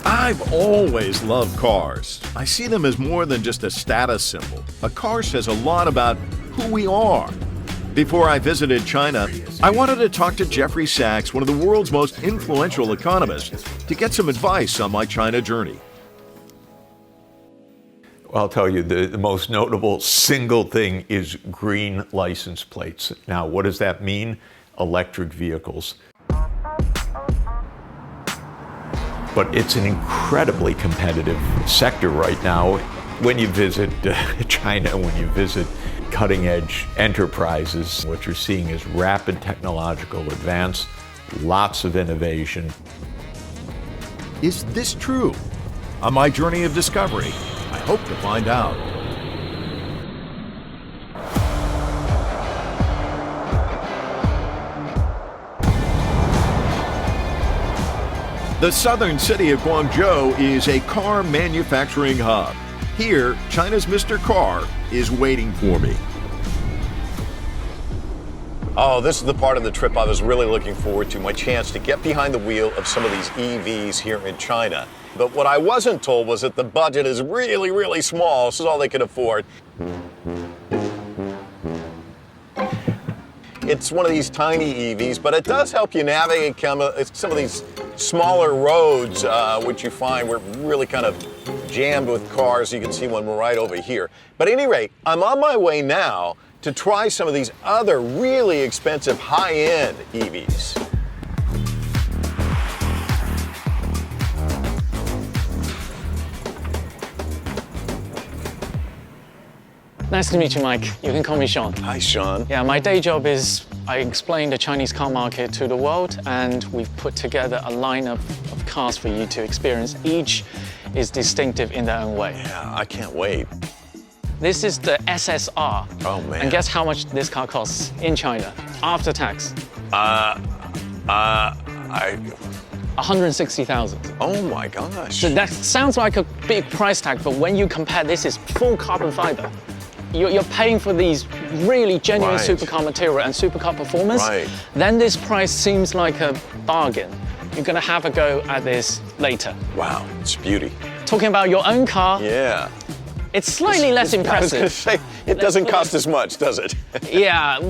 I've always loved cars. I see them as more than just a status symbol. A car says a lot about who we are. Before I visited China, I wanted to talk to Jeffrey Sachs, one of the world's most influential economists, to get some advice on my China journey. I'll tell you, the most notable single thing is green license plates. Now, what does that mean? Electric vehicles. But it's an incredibly competitive sector right now. When you visit China, when you visit cutting-edge enterprises, what you're seeing is rapid technological advance, lots of innovation. Is this true? On my journey of discovery, I hope to find out. The southern city of Guangzhou is a car manufacturing hub. Here, China's Mr. Car is waiting for me. Oh, this is the part of the trip I was really looking forward to, my chance to get behind the wheel of some of these EVs here in China. But what I wasn't told was that the budget is really, really small. This is all they could afford. It's one of these tiny EVs, but it does help you navigate some of these smaller roads, which you find we're really kind of jammed with cars. You can see one right over here. But at any rate, I'm on my way now to try some of these other really expensive high-end EVs. Nice to meet you, Mike. You can call me Sean. Hi, Sean. Yeah, my day job is I explain the Chinese car market to the world, and we've put together a lineup of cars for you to experience. Each is distinctive in their own way. Yeah, I can't wait. This is the SSR. Oh, man. And guess how much this car costs in China, after tax? 160,000. Oh my gosh. So that sounds like a big price tag, but when you compare, this is full carbon fiber. You're paying for these really genuine Right. supercar material and supercar performance. Right. Then this price seems like a bargain. You're gonna have a go at this later. Wow, it's beauty. Talking about your own car, Yeah. it's slightly less I was gonna impressive. say, it doesn't cost as much, does it? Yeah,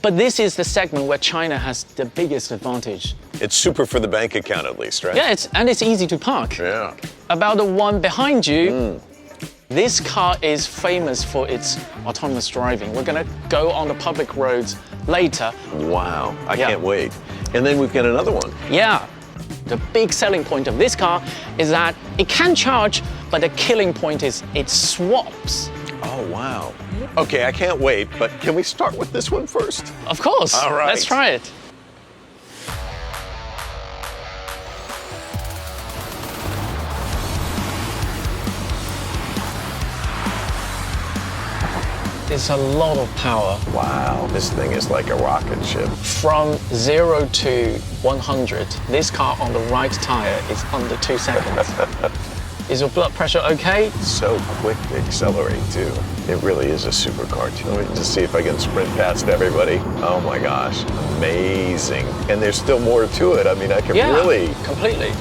but this is the segment where China has the biggest advantage. It's super for the bank account at least, right? Yeah, it's easy to park. Yeah. About the one behind you, this car is famous for its autonomous driving. We're gonna go on the public roads later. Wow, I Yeah. can't wait. And then we've got another one. Yeah, the big selling point of this car is that it can charge, but the killing point is it swaps. Oh, wow. Okay, I can't wait, but can we start with this one first? Of course, All right. let's try it. It's a lot of power. Wow, this thing is like a rocket ship. From 0 to 100, this car on the right tire is under 2 seconds. Is your blood pressure okay? So quick to accelerate too. It really is a supercar. Let me just see if I can sprint past everybody. Oh my gosh, amazing. And there's still more to it. I mean, I can really... completely.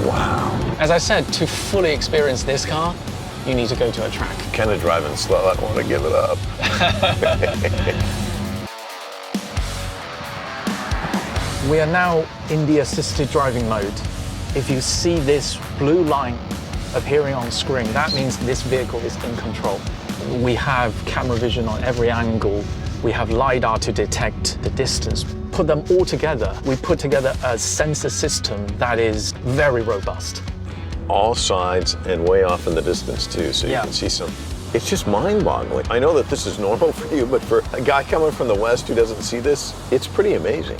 Wow. As I said, to fully experience this car, you need to go to a track. Kind of driving slow, I don't want to give it up. We are now in the assisted driving mode. If you see this blue line appearing on screen, that means this vehicle is in control. We have camera vision on every angle. We have LiDAR to detect the distance. Put them all together, we put together a sensor system that is very robust. All sides and way off in the distance too, so you can see some. It's just mind-boggling. I know that this is normal for you, but for a guy coming from the West who doesn't see this, it's pretty amazing.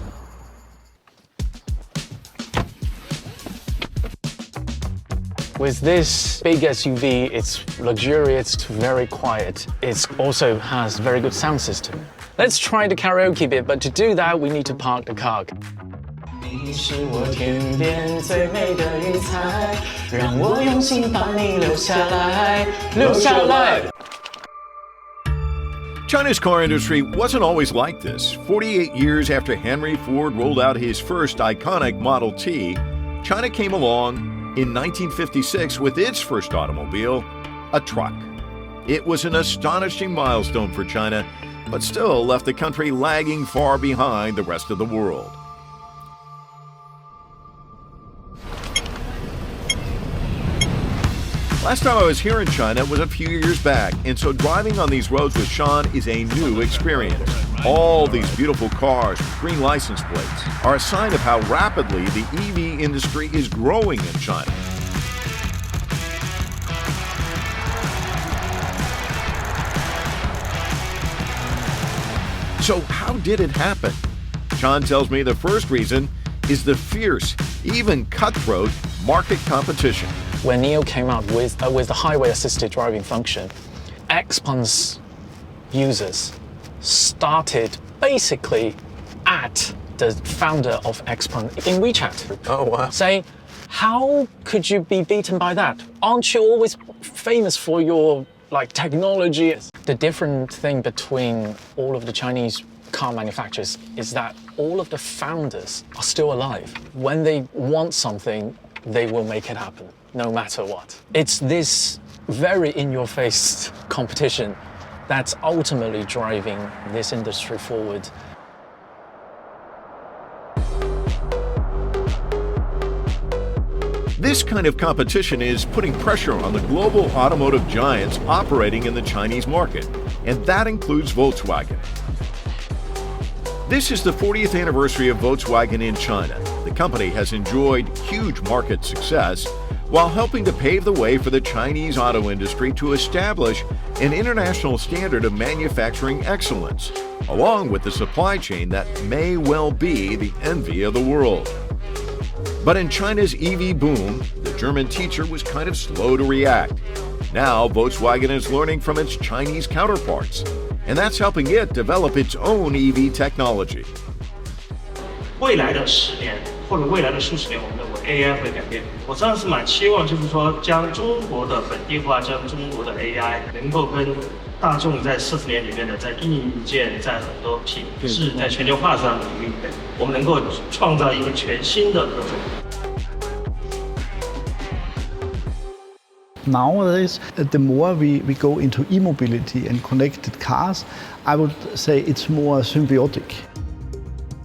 With this big SUV, it's luxurious, very quiet. It also has very good sound system. Let's try the karaoke bit, but to do that, we need to park the car. 你是我天边最美的云彩，让我用心把你留下来，留下来。China's car industry wasn't always like this. 48 years after Henry Ford rolled out his first iconic Model T, China came along in 1956 with its first automobile, a truck. It was an astonishing milestone for China, but still left the country lagging far behind the rest of the world. Last time I was here in China was a few years back, and so driving on these roads with Sean is a new experience. All these beautiful cars with green license plates are a sign of how rapidly the EV industry is growing in China. So how did it happen? Sean tells me the first reason is the fierce, even cutthroat market competition. When NIO came out with the highway-assisted driving function, XPeng's users started basically at the founder of XPeng in WeChat. Oh, wow. Saying, how could you be beaten by that? Aren't you always famous for your technology? The different thing between all of the Chinese car manufacturers is that all of the founders are still alive. When they want something, they will make it happen, no matter what. It's this very in-your-face competition that's ultimately driving this industry forward. This kind of competition is putting pressure on the global automotive giants operating in the Chinese market, and that includes Volkswagen. This is the 40th anniversary of Volkswagen in China. The company has enjoyed huge market success while helping to pave the way for the Chinese auto industry to establish an international standard of manufacturing excellence, along with the supply chain that may well be the envy of the world. But in China's EV boom, the German teacher was kind of slow to react. Now, Volkswagen is learning from its Chinese counterparts, and that's helping it develop its own EV technology. 未来的10年或者未来的数十年，我们认为 AI 会改变。我真的是蛮期望，就是说将中国的本地化，将中国的 AI 能够跟大众在40年里面的在硬件、在很多品质、在全球化上的领域，我们能够创造一个全新的。 Nowadays, the more we go into e-mobility and connected cars, I would say it's more symbiotic.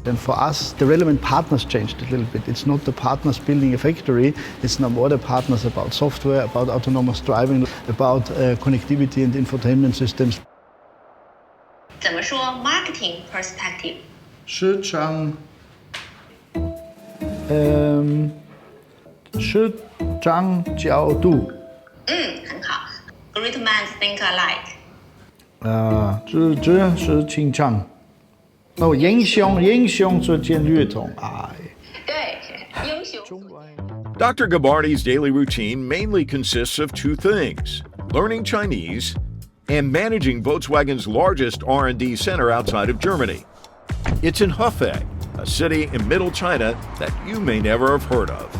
And for us, the relevant partners changed a little bit. It's not the partners building a factory, it's now more the partners about software, about autonomous driving, about connectivity and infotainment systems. 怎么说 marketing perspective? 市场角度。 很好。Great minds think alike. 这是倾向。哦，英雄之间略同爱。对，英雄。 Dr. Gabarty's daily routine mainly consists of two things: learning Chinese and managing Volkswagen's largest R&D center outside of Germany. It's in Hefei, a city in middle China that you may never have heard of.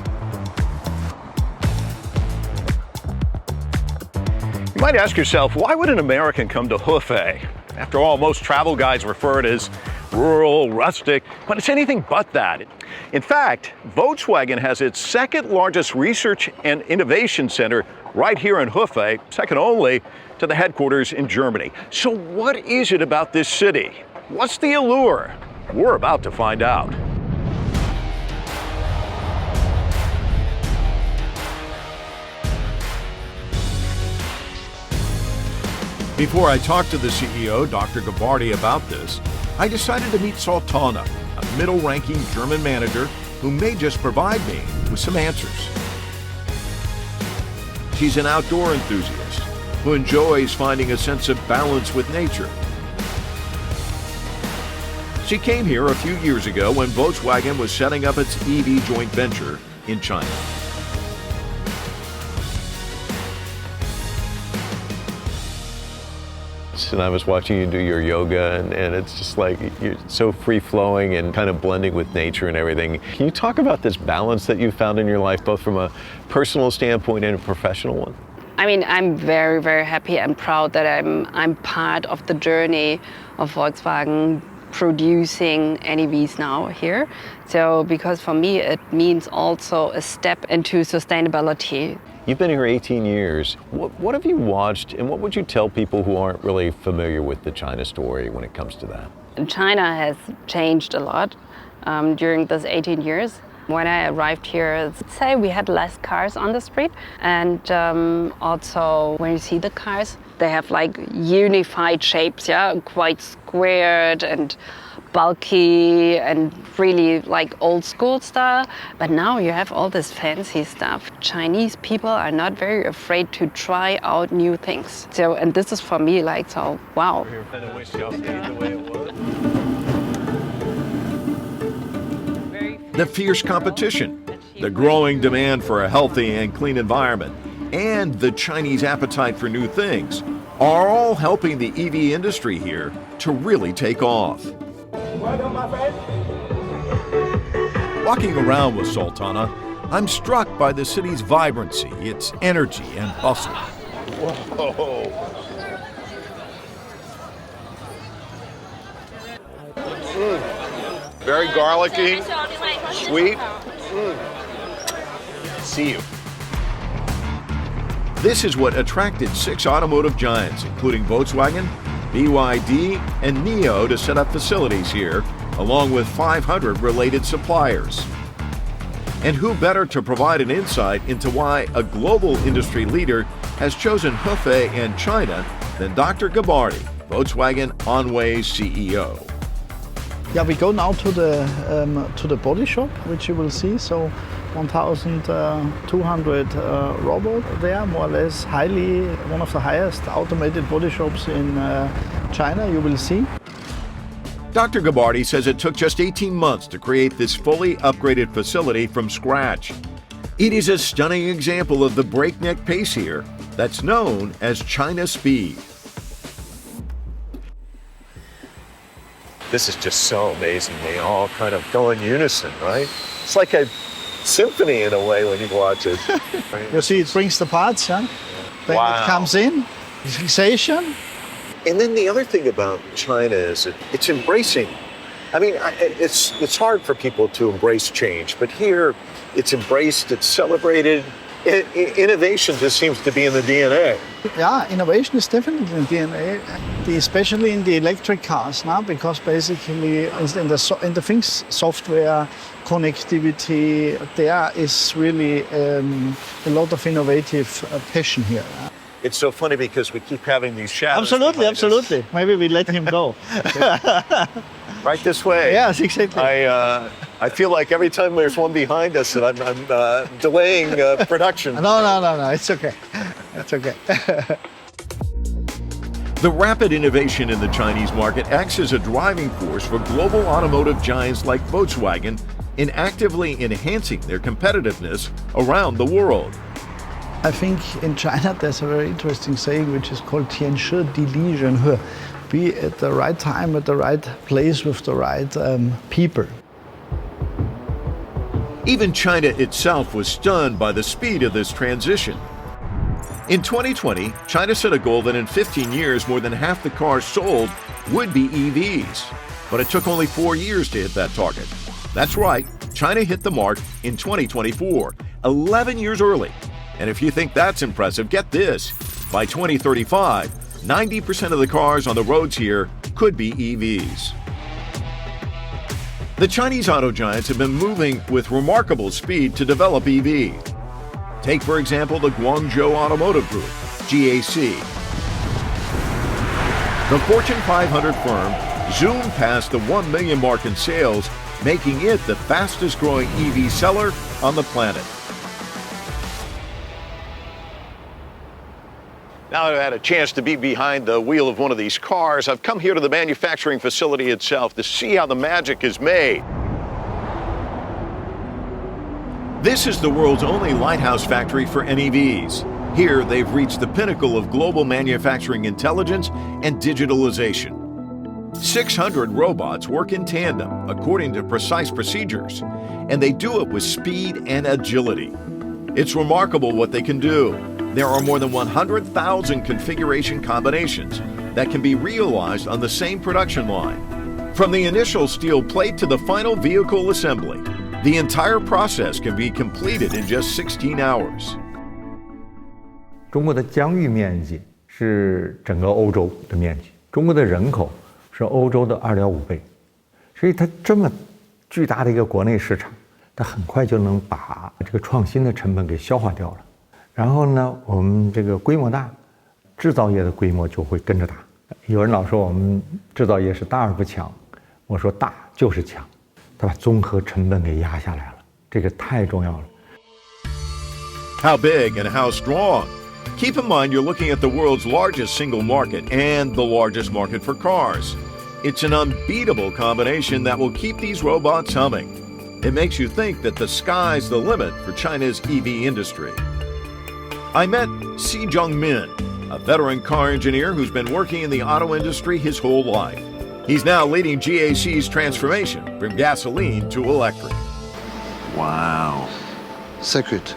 You might ask yourself, why would an American come to Hefei? After all, most travel guides refer to it as rural, rustic, but it's anything but that. In fact, Volkswagen has its second largest research and innovation center right here in Hefei, second only to the headquarters in Germany. So what is it about this city? What's the allure? We're about to find out. Before I talked to the CEO, Dr. Gabarty, about this, I decided to meet Sultana, a middle-ranking German manager who may just provide me with some answers. She's an outdoor enthusiast who enjoys finding a sense of balance with nature. She came here a few years ago when Volkswagen was setting up its EV joint venture in China. And I was watching you do your yoga, and it's just like you're so free-flowing and kind of blending with nature and everything. Can you talk about this balance that you found in your life, both from a personal standpoint and a professional one? I mean, I'm very, very happy and proud that I'm part of the journey of Volkswagen producing NEVs now here. So, because for me, it means also a step into sustainability. You've been here 18 years. What have you watched, and what would you tell people who aren't really familiar with the China story when it comes to that? China has changed a lot during those 18 years. When I arrived here, say we had less cars on the street, and also when you see the cars, they have like unified shapes, yeah, quite squared and bulky and really like old school style. But now you have all this fancy stuff. Chinese people are not very afraid to try out new things. So, and this is for me like, so wow. The fierce competition, the growing demand for a healthy and clean environment, and the Chinese appetite for new things are all helping the EV industry here to really take off. Walking around with Sultana, I'm struck by the city's vibrancy, its energy and bustle. Whoa. Very garlicky, sweet. See you. This is what attracted 6 automotive giants, including Volkswagen, BYD, and NIO, to set up facilities here, along with 500 related suppliers. And who better to provide an insight into why a global industry leader has chosen Hefei and China than Dr. Gabarty, Volkswagen Anway's CEO. Yeah, we go now to the body shop, which you will see. So 1,200 robots there, more or less, one of the highest automated body shops in China, you will see. Dr. Gabarty says it took just 18 months to create this fully upgraded facility from scratch. It is a stunning example of the breakneck pace here that's known as China speed. This is just so amazing. They all kind of go in unison, right? It's like a symphony in a way when you watch it. You see, it brings the parts, huh? Then it comes in, fixation. And then the other thing about China is it's embracing. I mean, it's hard for people to embrace change, but here it's embraced, it's celebrated. Innovation just seems to be in the DNA. Yeah, innovation is definitely in the DNA, especially in the electric cars now, because basically in the things, software, connectivity, there is really a lot of innovative passion here. It's so funny because we keep having these shadows. Absolutely. Maybe we let him go. Right this way. Yes, exactly. I feel like every time there's one behind us that I'm delaying production. No, it's okay. It's okay. The rapid innovation in the Chinese market acts as a driving force for global automotive giants like Volkswagen in actively enhancing their competitiveness around the world. I think in China there's a very interesting saying which is called "Tian Shi Di Li Ren He," be at the right time, at the right place with the right people. Even China itself was stunned by the speed of this transition. In 2020, China set a goal that in 15 years, more than half the cars sold would be EVs. But it took only 4 years to hit that target. That's right, China hit the mark in 2024, 11 years early. And if you think that's impressive, get this. By 2035, 90% of the cars on the roads here could be EVs. The Chinese auto giants have been moving with remarkable speed to develop EV. Take, for example, the Guangzhou Automotive Group, GAC. The Fortune 500 firm zoomed past the 1 million mark in sales, making it the fastest growing EV seller on the planet. Now I've had a chance to be behind the wheel of one of these cars. I've come here to the manufacturing facility itself to see how the magic is made. This is the world's only lighthouse factory for NEVs. Here, they've reached the pinnacle of global manufacturing intelligence and digitalization. 600 robots work in tandem according to precise procedures, and they do it with speed and agility. It's remarkable what they can do. There are more than 100,000 configuration combinations that can be realized on the same production line. From the initial steel plate to the final vehicle assembly, the entire process can be completed in just 16 hours. 中国的疆域面积是整个欧洲的面积，中国的人口是欧洲的2.5倍，所以它这么巨大的一个国内市场，它很快就能把这个创新的成本给消化掉了。然后呢，我们这个规模大，制造业的规模就会跟着大。有人老说我们制造业是大而不强，我说大就是强，它把综合成本给压下来了，这个太重要了。How big and how strong? Keep in mind you're looking at the world's largest single market and the largest market for cars. It's an unbeatable combination that will keep these robots humming. It makes you think that the sky's the limit for China's EV industry. I met Si Jungmin, a veteran car engineer who's been working in the auto industry his whole life. He's now leading GAC's transformation from gasoline to electric. Wow. Secret.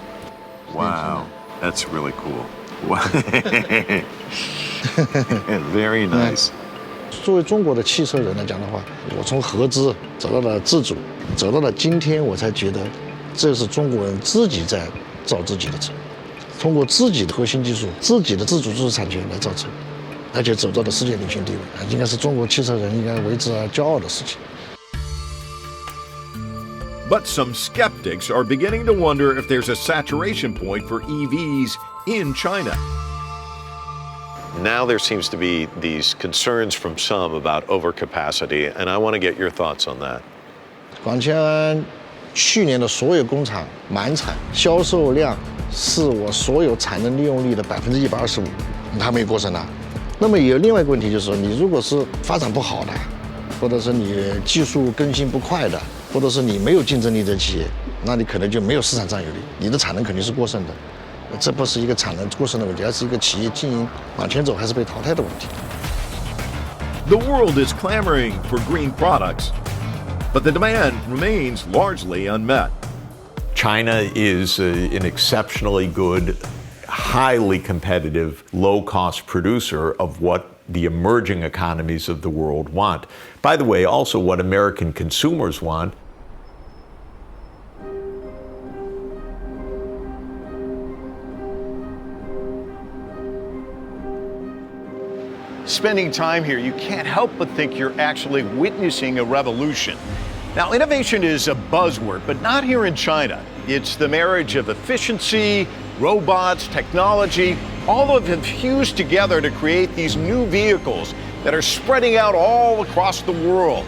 Wow. That's really cool. Very nice. 作为中国的汽车人来讲的话，我从合资走到了自主，走到了今天，我才觉得这是中国人自己在造自己的车，通过自己的核心技术、自己的自主知识产权来造车，而且走到了世界领先地位，应该是中国汽车人应该为之而骄傲的事情。But some skeptics are beginning to wonder if there's a saturation point for EVs in China. Now there seems to be these concerns from some about overcapacity, and I want to get your thoughts on that. 广汽安去年的所有工厂满产，销售量是我所有产能利用率的125%，还没有过剩呢。那么有另外一个问题就是说，你如果是发展不好的，或者是你技术更新不快的，或者是你没有竞争力的企业，那你可能就没有市场占有率，你的产能肯定是过剩的。这不是一个产能过剩的问题，而是一个企业经营往前走还是被淘汰的问题。The world is clamoring for green products, but the demand remains largely unmet. China is an exceptionally good, highly competitive, low-cost producer of what the emerging economies of the world want. By the way, also what American consumers want. Spending time here, you can't help but think you're actually witnessing a revolution. Now, innovation is a buzzword, but not here in China. It's the marriage of efficiency, robots, technology, all of them fused together to create these new vehicles that are spreading out all across the world.